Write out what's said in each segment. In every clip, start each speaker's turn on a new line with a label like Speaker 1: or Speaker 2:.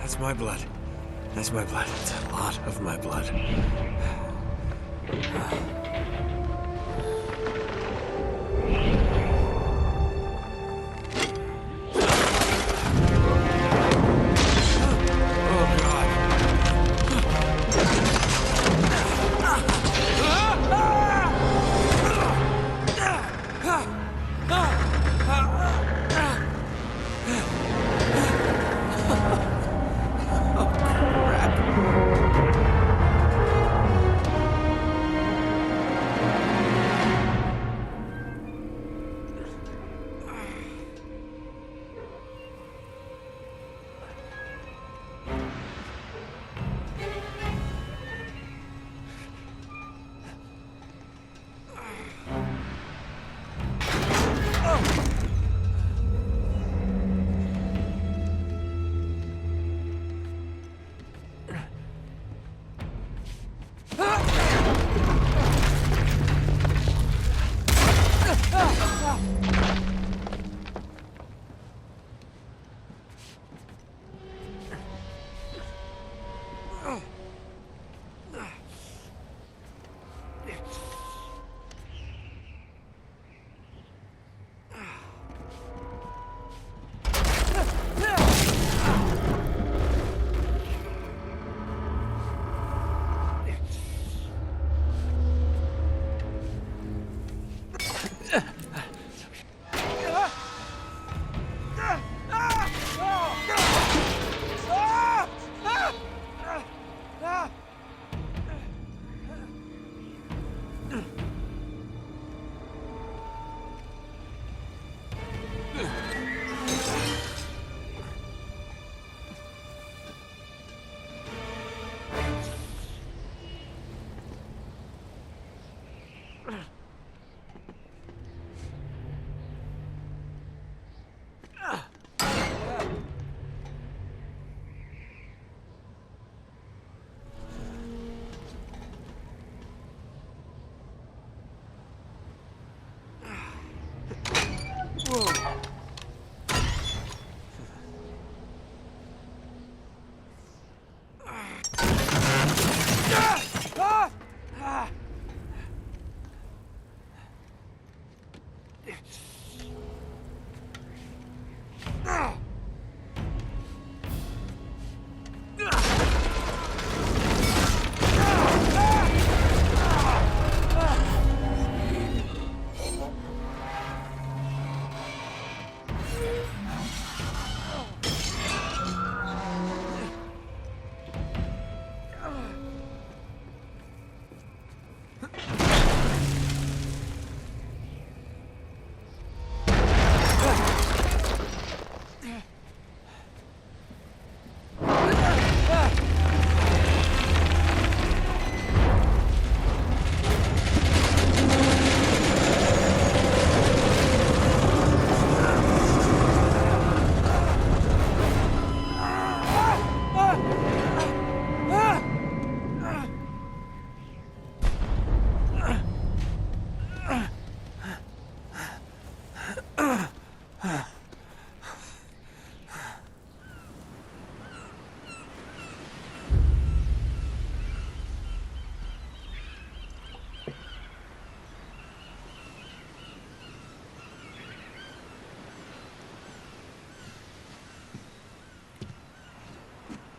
Speaker 1: That's my blood. That's my blood. It's a lot of my blood.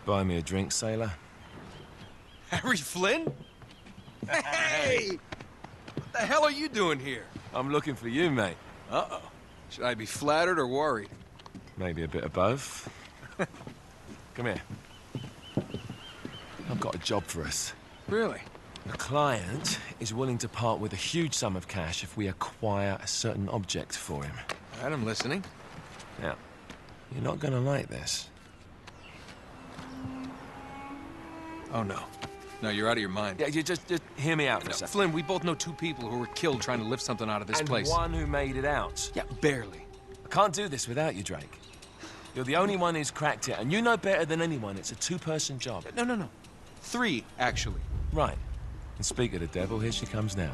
Speaker 2: Buy me a drink, sailor.
Speaker 3: Harry Flynn? Hey! What the hell are you doing here?
Speaker 2: I'm looking for you, mate.
Speaker 3: Uh-oh. Should I be flattered or worried?
Speaker 2: Maybe a bit of both. Come here. I've got a job for us.
Speaker 3: Really?
Speaker 2: The client is willing to part with a huge sum of cash if we acquire a certain object for him.
Speaker 3: All right, I'm listening.
Speaker 2: Now, you're not gonna like this.
Speaker 3: Oh, no. No, you're out of your mind.
Speaker 2: Yeah, you just hear me out for a
Speaker 3: No,
Speaker 2: second.
Speaker 3: Flynn, we both know two people who were killed trying to lift something out of this place.
Speaker 2: And one who made it out.
Speaker 3: Yeah, barely.
Speaker 2: I can't do this without you, Drake. You're the only one who's cracked it, and you know better than anyone it's a two-person job.
Speaker 3: No. Three, actually.
Speaker 2: Right. And speak of the devil, here she comes now.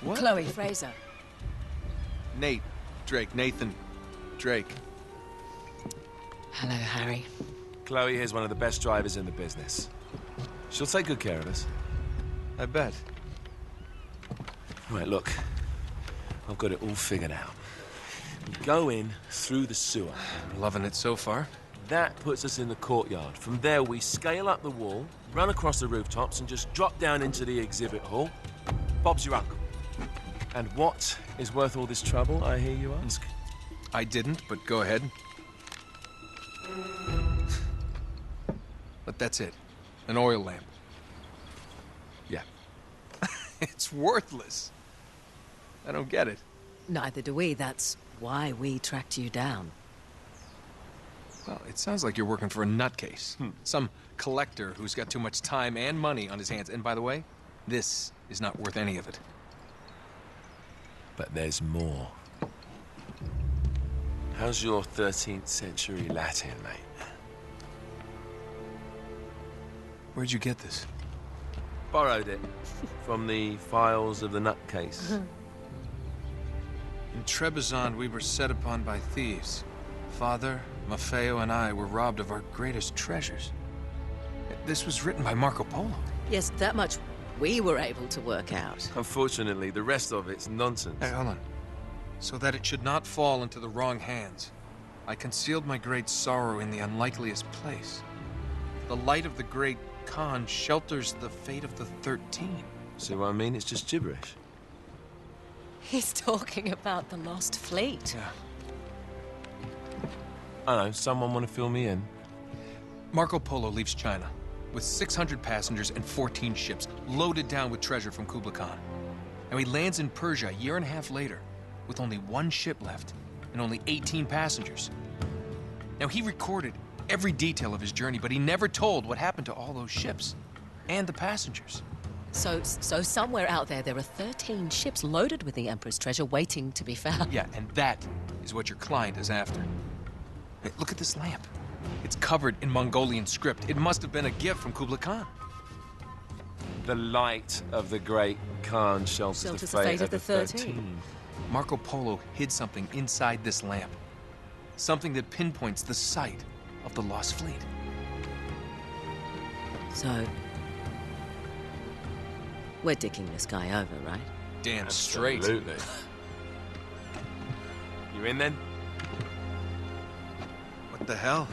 Speaker 3: What?
Speaker 4: Chloe Fraser.
Speaker 3: Nate. Drake. Nathan. Drake.
Speaker 4: Hello, Harry.
Speaker 2: Chloe is one of the best drivers in the business. She'll take good care of us.
Speaker 3: I bet.
Speaker 2: Right, look. I've got it all figured out. We go in through the sewer.
Speaker 3: I'm loving it so far.
Speaker 2: That puts us in the courtyard. From there, we scale up the wall, run across the rooftops, and just drop down into the exhibit hall. Bob's your uncle. And what is worth all this trouble, I hear you ask?
Speaker 3: I didn't, but go ahead. But that's it. An oil lamp.
Speaker 2: Yeah.
Speaker 3: It's worthless. I don't get it.
Speaker 4: Neither do we. That's why we tracked you down.
Speaker 3: Well, it sounds like you're working for a nutcase. Some collector who's got too much time and money on his hands. And by the way, this is not worth any of it.
Speaker 2: But there's more. How's your 13th century Latin, mate?
Speaker 3: Where'd you get this?
Speaker 2: Borrowed it from the files of the nutcase.
Speaker 3: In Trebizond, we were set upon by thieves. Father, Maffeo, and I were robbed of our greatest treasures. This was written by Marco Polo.
Speaker 4: Yes, that much we were able to work out.
Speaker 2: Unfortunately, the rest of it's nonsense.
Speaker 3: Hey, hold on. So that it should not fall into the wrong hands, I concealed my great sorrow in the unlikeliest place. The light of the great Khan shelters the fate of the 13.
Speaker 2: See what I mean? It's just gibberish.
Speaker 4: He's talking about the lost fleet.
Speaker 3: Yeah.
Speaker 2: I know, someone want to fill me in?
Speaker 3: Marco Polo leaves China with 600 passengers and 14 ships, loaded down with treasure from Kublai Khan. And he lands in Persia a year and a half later, with only one ship left and only 18 passengers. Now, he recorded every detail of his journey, but he never told what happened to all those ships and the passengers.
Speaker 4: So somewhere out there are 13 ships loaded with the Emperor's treasure waiting to be found.
Speaker 3: Yeah, and that is what your client is after. Hey, look at this lamp. It's covered in Mongolian script. It must have been a gift from Kublai Khan.
Speaker 2: The light of the great Khan shelters the fate of the 13.
Speaker 3: Marco Polo hid something inside this lamp. Something that pinpoints the site of the lost fleet.
Speaker 4: So, we're dicking this guy over, right?
Speaker 3: Damn straight.
Speaker 2: Absolutely. You in then?
Speaker 3: What the hell?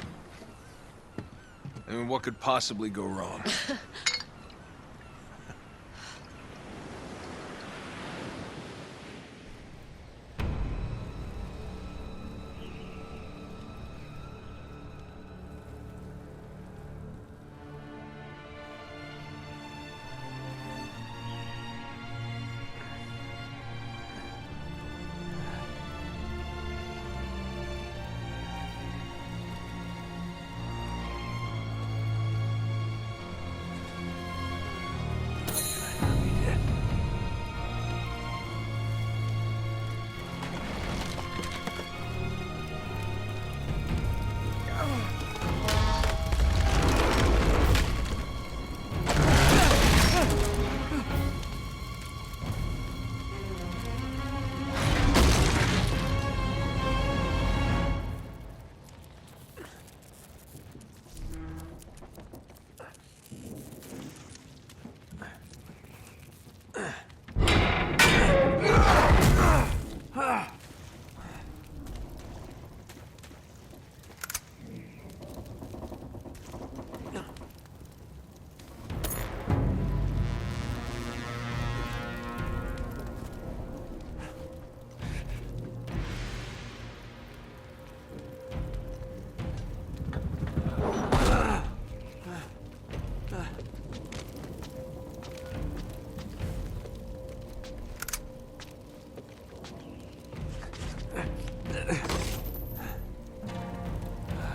Speaker 3: I mean, what could possibly go wrong?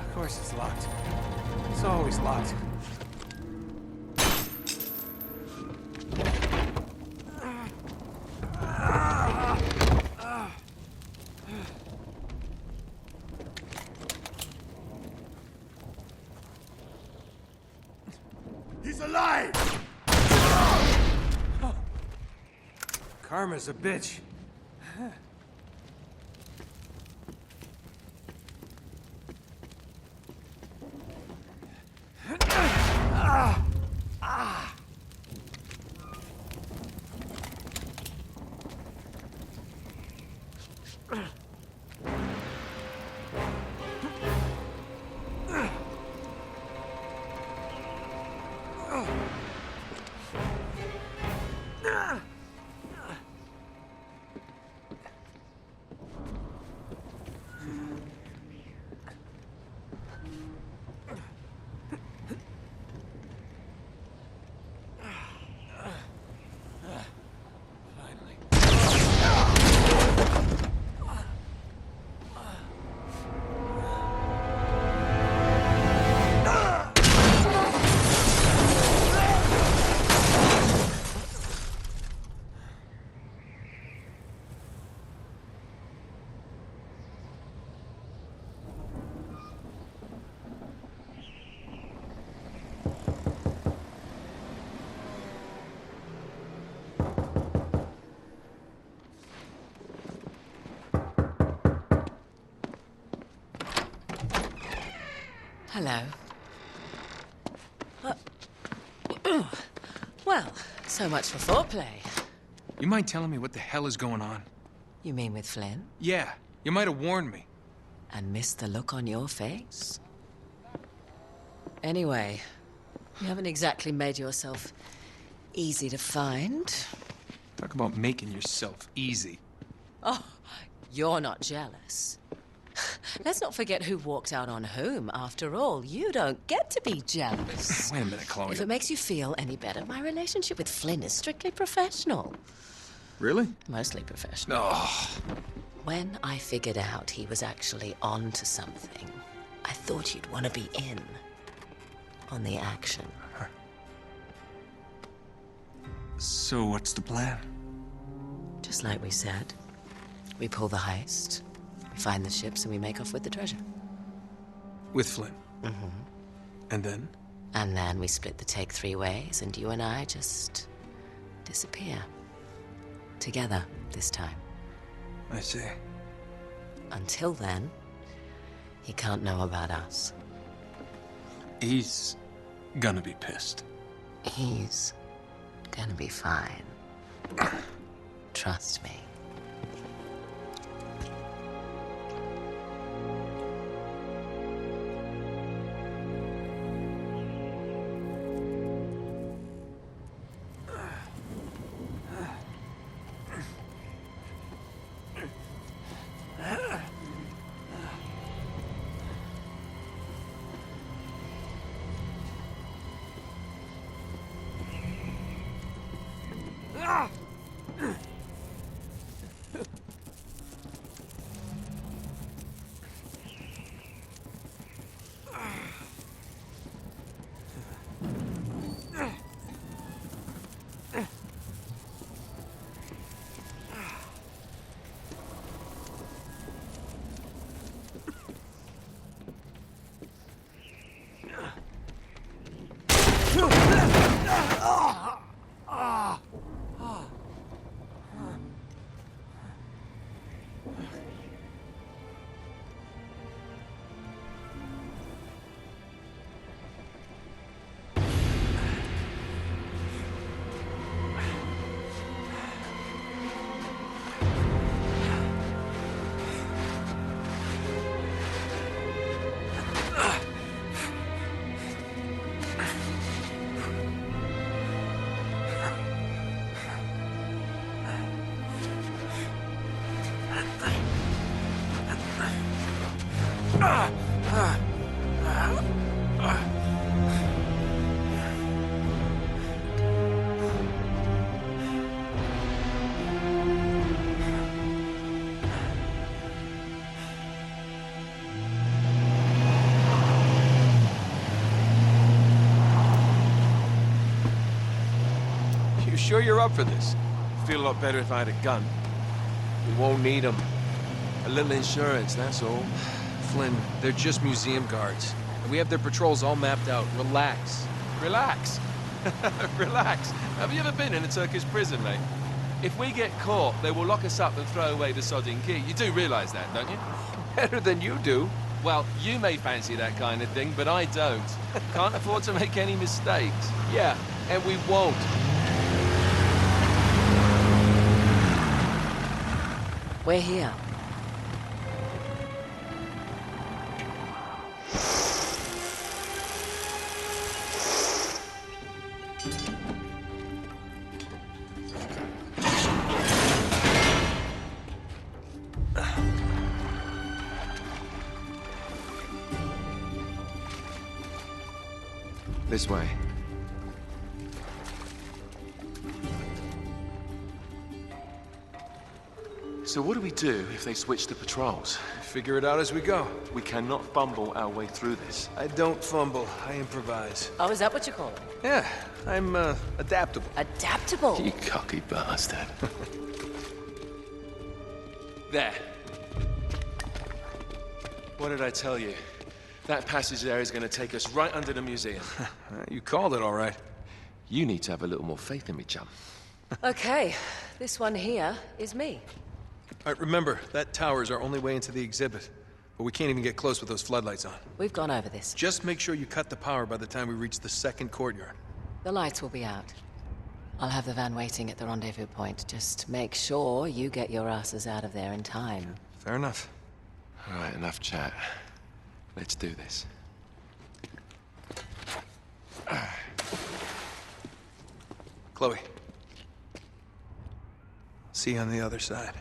Speaker 1: Of course it's locked. It's always locked. He's alive! Oh. Karma's a bitch.
Speaker 4: Hello. Well, so much for foreplay.
Speaker 3: You mind telling me what the hell is going on?
Speaker 4: You mean with Flynn?
Speaker 3: Yeah, you might have warned me.
Speaker 4: And missed the look on your face? Anyway, you haven't exactly made yourself easy to find.
Speaker 3: Talk about making yourself easy.
Speaker 4: Oh, you're not jealous. Let's not forget who walked out on whom. After all, you don't get to be jealous.
Speaker 3: Wait a minute, Chloe.
Speaker 4: If it makes you feel any better, my relationship with Flynn is strictly professional.
Speaker 3: Really?
Speaker 4: Mostly professional.
Speaker 3: Oh.
Speaker 4: When I figured out he was actually on to something, I thought you'd want to be in on the action.
Speaker 3: So what's the plan?
Speaker 4: Just like we said. We pull the heist, we find the ships, and we make off with the treasure.
Speaker 3: With Flynn?
Speaker 4: Mm-hmm.
Speaker 3: And then?
Speaker 4: And then we split the take 3 ways, and you and I just disappear. Together, this time.
Speaker 3: I see.
Speaker 4: Until then, he can't know about us.
Speaker 3: He's gonna be pissed.
Speaker 4: He's gonna be fine. Trust me.
Speaker 3: Sure you're up for this?
Speaker 2: Feel a lot better if I had a gun. We won't need them. A little insurance, that's all.
Speaker 3: Flynn, they're just museum guards. And we have their patrols all mapped out. Relax.
Speaker 2: Relax. Relax. Have you ever been in a Turkish prison, mate? If we get caught, they will lock us up and throw away the sodding key. You do realize that, don't you?
Speaker 3: Better than you do.
Speaker 2: Well, you may fancy that kind of thing, but I don't. Can't afford to make any mistakes.
Speaker 3: Yeah, and we won't.
Speaker 4: We're here.
Speaker 2: This way. So what do we do if they switch the patrols?
Speaker 3: Figure it out as we go.
Speaker 2: We cannot fumble our way through this.
Speaker 3: I don't fumble, I improvise.
Speaker 4: Oh, is that what you call it?
Speaker 3: Yeah, I'm, adaptable.
Speaker 4: Adaptable.
Speaker 2: You cocky bastard. There. What did I tell you? That passage there is going to take us right under the museum.
Speaker 3: You called it all right.
Speaker 2: You need to have a little more faith in me, chum.
Speaker 4: Okay, this one here is me.
Speaker 3: All right, remember, that tower is our only way into the exhibit. But we can't even get close with those floodlights on.
Speaker 4: We've gone over this.
Speaker 3: Just make sure you cut the power by the time we reach the second courtyard.
Speaker 4: The lights will be out. I'll have the van waiting at the rendezvous point. Just make sure you get your asses out of there in time.
Speaker 3: Fair enough.
Speaker 2: All right, enough chat. Let's do this.
Speaker 3: Chloe. See you on the other side.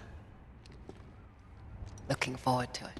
Speaker 4: Looking forward to it.